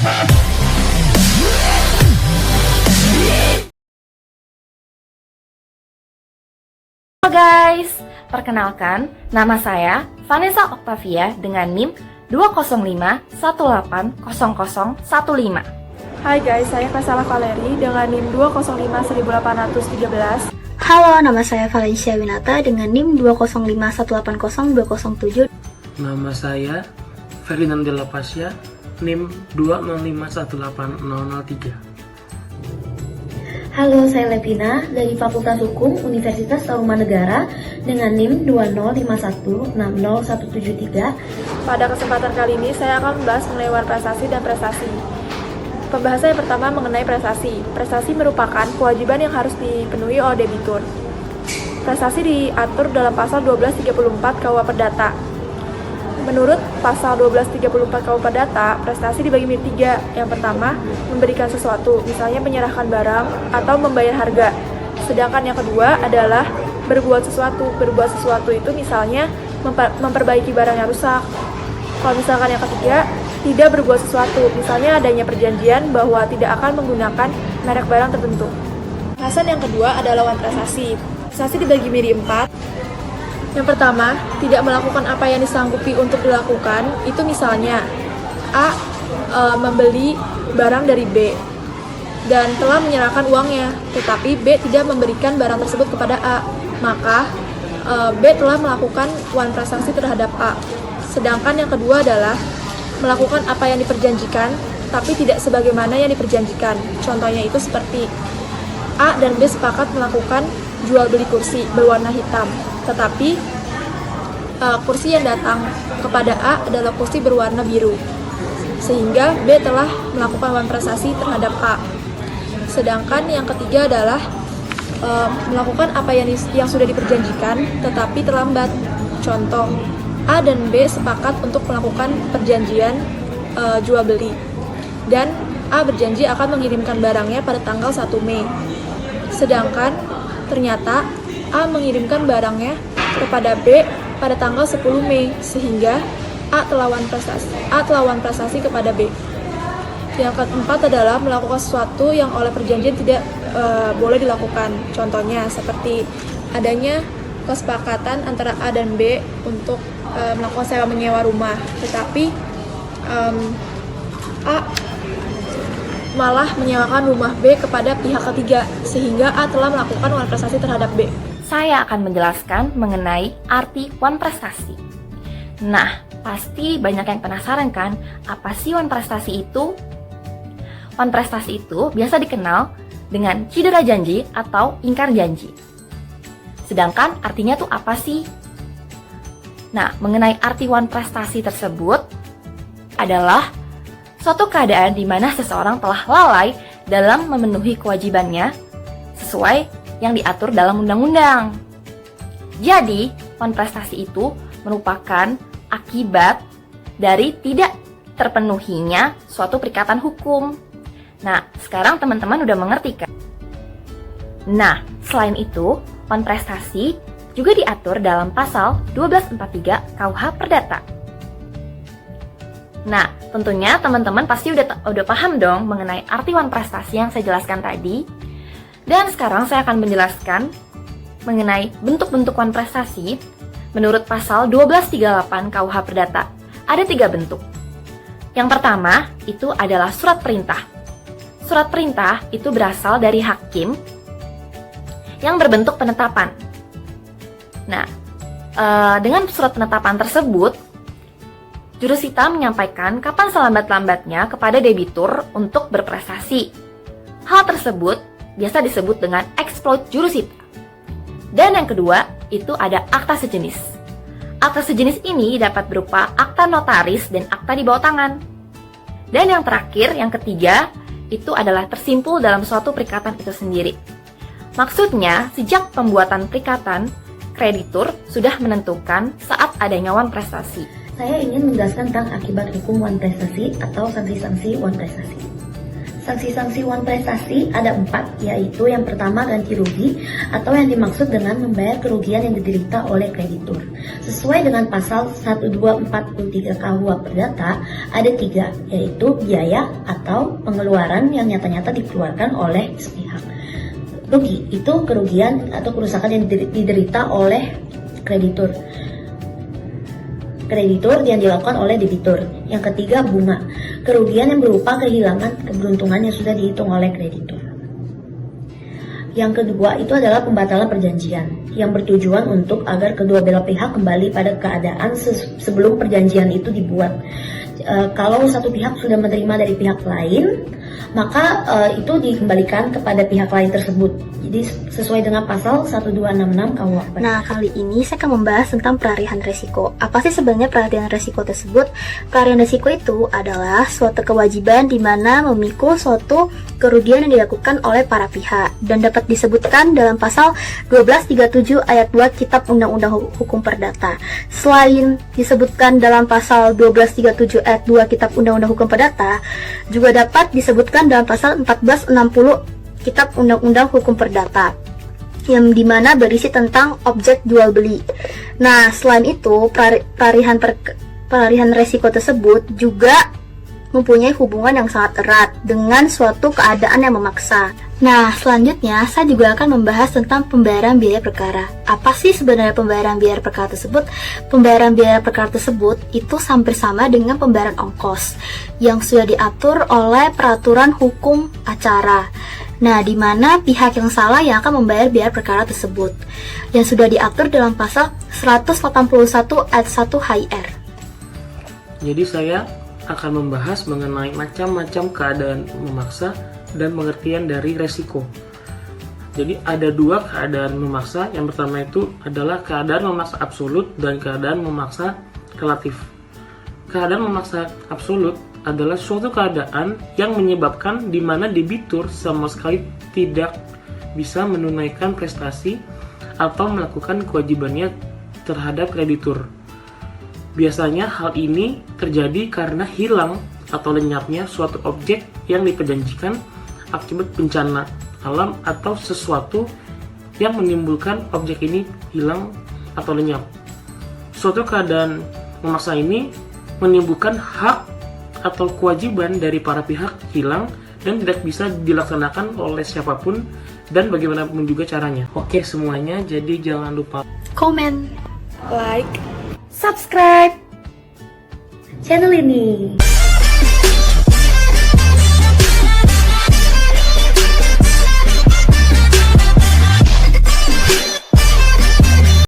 Halo guys, perkenalkan, nama saya Vanessa Octavia dengan NIM 205180015. Hai guys, saya Kasala Valeri dengan NIM 2051813. Halo, nama saya Valencia Winata dengan NIM 205180207. Nama saya Ferdinand de la Pasya, NIM 205180003. Halo, saya Levina dari Fakultas Hukum Universitas Tarumanegara dengan NIM 205160173. Pada kesempatan kali ini saya akan membahas mengenai wan prestasi dan prestasi. Pembahasan yang pertama mengenai prestasi. Prestasi merupakan kewajiban yang harus dipenuhi oleh debitur. Prestasi diatur dalam pasal 1234 KUH Perdata. Menurut pasal 1234 KUH Perdata, prestasi dibagi menjadi tiga. Yang pertama, memberikan sesuatu, misalnya menyerahkan barang atau membayar harga. Sedangkan yang kedua adalah berbuat sesuatu. Berbuat sesuatu itu misalnya memperbaiki barang yang rusak. Kalau misalkan yang ketiga, tidak berbuat sesuatu, misalnya adanya perjanjian bahwa tidak akan menggunakan merek barang tertentu. Bahasan yang kedua adalah wan prestasi. Prestasi dibagi menjadi 4. Yang pertama, tidak melakukan apa yang disanggupi untuk dilakukan, itu misalnya A. Membeli barang dari B dan telah menyerahkan uangnya, tetapi B tidak memberikan barang tersebut kepada A, maka B telah melakukan wan prestasi terhadap A. Sedangkan yang kedua adalah melakukan apa yang diperjanjikan, tapi tidak sebagaimana yang diperjanjikan. Contohnya itu seperti A dan B sepakat melakukan jual beli kursi berwarna hitam, tetapi kursi yang datang kepada A adalah kursi berwarna biru, sehingga B telah melakukan wan prestasi terhadap A. Sedangkan yang ketiga adalah melakukan apa yang sudah diperjanjikan, tetapi terlambat. Contoh, A dan B sepakat untuk melakukan perjanjian jual beli, dan A berjanji akan mengirimkan barangnya pada tanggal 1 Mei. Sedangkan ternyata A mengirimkan barangnya kepada B pada tanggal 10 Mei, sehingga A telah wan prestasi kepada B. Yang keempat adalah melakukan sesuatu yang oleh perjanjian tidak boleh dilakukan. Contohnya seperti adanya kesepakatan antara A dan B untuk melakukan sewa menyewa rumah, tetapi A malah menyewakan rumah B kepada pihak ketiga, sehingga A telah melakukan wan prestasi terhadap B. Saya akan menjelaskan mengenai arti wan prestasi. Nah, pasti banyak yang penasaran kan, apa sih wan prestasi itu? Wan prestasi itu biasa dikenal dengan cedera janji atau ingkar janji. Sedangkan artinya tuh apa sih? Nah, mengenai arti wan prestasi tersebut adalah suatu keadaan di mana seseorang telah lalai dalam memenuhi kewajibannya sesuai yang diatur dalam undang-undang. Jadi, wan prestasi itu merupakan akibat dari tidak terpenuhinya suatu perikatan hukum. Nah, sekarang teman-teman udah mengerti kan? Nah, selain itu, wan prestasi juga diatur dalam pasal 1243 KUH Perdata. Nah, tentunya teman-teman pasti udah paham dong mengenai arti wan prestasi yang saya jelaskan tadi. Dan sekarang saya akan menjelaskan mengenai bentuk-bentuk wan prestasi menurut pasal 1238 KUH Perdata. Ada 3 bentuk. Yang pertama, itu adalah surat perintah. Surat perintah itu berasal dari hakim yang berbentuk penetapan. Nah, dengan surat penetapan tersebut, jurusita menyampaikan kapan selambat-lambatnya kepada debitur untuk berprestasi. Hal tersebut biasa disebut dengan exploit jurusita. Dan yang kedua, itu ada akta sejenis. Akta sejenis ini dapat berupa akta notaris dan akta di bawah tangan. Dan yang terakhir, yang ketiga, itu adalah tersimpul dalam suatu perikatan itu sendiri. Maksudnya, sejak pembuatan perikatan, kreditur sudah menentukan saat adanya wan prestasi. Saya ingin menjelaskan tentang akibat hukum wan prestasi atau sanksi-sanksi wan prestasi. Sanksi-sanksi wan prestasi ada 4, yaitu yang pertama ganti rugi atau yang dimaksud dengan membayar kerugian yang diderita oleh kreditur. Sesuai dengan pasal 1243 KUH Perdata ada 3, yaitu biaya atau pengeluaran yang nyata-nyata dikeluarkan oleh sepihak. Rugi itu kerugian atau kerusakan yang diderita oleh kreditur yang dilakukan oleh debitur. Yang ketiga, bunga, kerugian yang berupa kehilangan keberuntungan yang sudah dihitung oleh kreditur. Yang kedua itu adalah pembatalan perjanjian yang bertujuan untuk agar kedua belah pihak kembali pada keadaan sebelum perjanjian itu dibuat. Kalau satu pihak sudah menerima dari pihak lain, maka itu dikembalikan kepada pihak lain tersebut. Jadi sesuai dengan pasal 1266 KUH. Nah, kali ini saya akan membahas tentang pelarihan resiko. Apa sih sebenarnya pelarihan resiko tersebut? Pelarihan resiko itu adalah suatu kewajiban di mana memikul suatu kerugian yang dilakukan oleh para pihak dan dapat disebutkan dalam pasal 1237 ayat 2 Kitab Undang-Undang Hukum Perdata. Selain disebutkan dalam pasal 1237 ayat 2 Kitab Undang-Undang Hukum Perdata, juga dapat disebutkan dalam pasal 1460 Kitab Undang-Undang Hukum Perdata, yang dimana berisi tentang objek jual beli. Nah, selain itu, pelarihan resiko tersebut juga mempunyai hubungan yang sangat erat dengan suatu keadaan yang memaksa. Nah, selanjutnya saya juga akan membahas tentang pembayaran biaya perkara. Apa sih sebenarnya pembayaran biaya perkara tersebut? Pembayaran biaya perkara tersebut itu hampir sama dengan pembayaran ongkos yang sudah diatur oleh peraturan hukum acara. Nah, di mana pihak yang salah yang akan membayar biaya perkara tersebut yang sudah diatur dalam pasal 181 ayat 1 HIR. Jadi saya akan membahas mengenai macam-macam keadaan memaksa dan pengertian dari resiko. Jadi ada 2 keadaan memaksa. Yang pertama itu adalah keadaan memaksa absolut dan keadaan memaksa relatif. Keadaan memaksa absolut adalah suatu keadaan yang menyebabkan di mana debitur sama sekali tidak bisa menunaikan prestasi atau melakukan kewajibannya terhadap kreditur. Biasanya hal ini terjadi karena hilang atau lenyapnya suatu objek yang diperjanjikan akibat bencana alam atau sesuatu yang menimbulkan objek ini hilang atau lenyap. Suatu keadaan memaksa ini menimbulkan hak atau kewajiban dari para pihak hilang dan tidak bisa dilaksanakan oleh siapapun dan bagaimanapun juga caranya. Oke semuanya, jadi jangan lupa Komen, Like, Subscribe channel ini.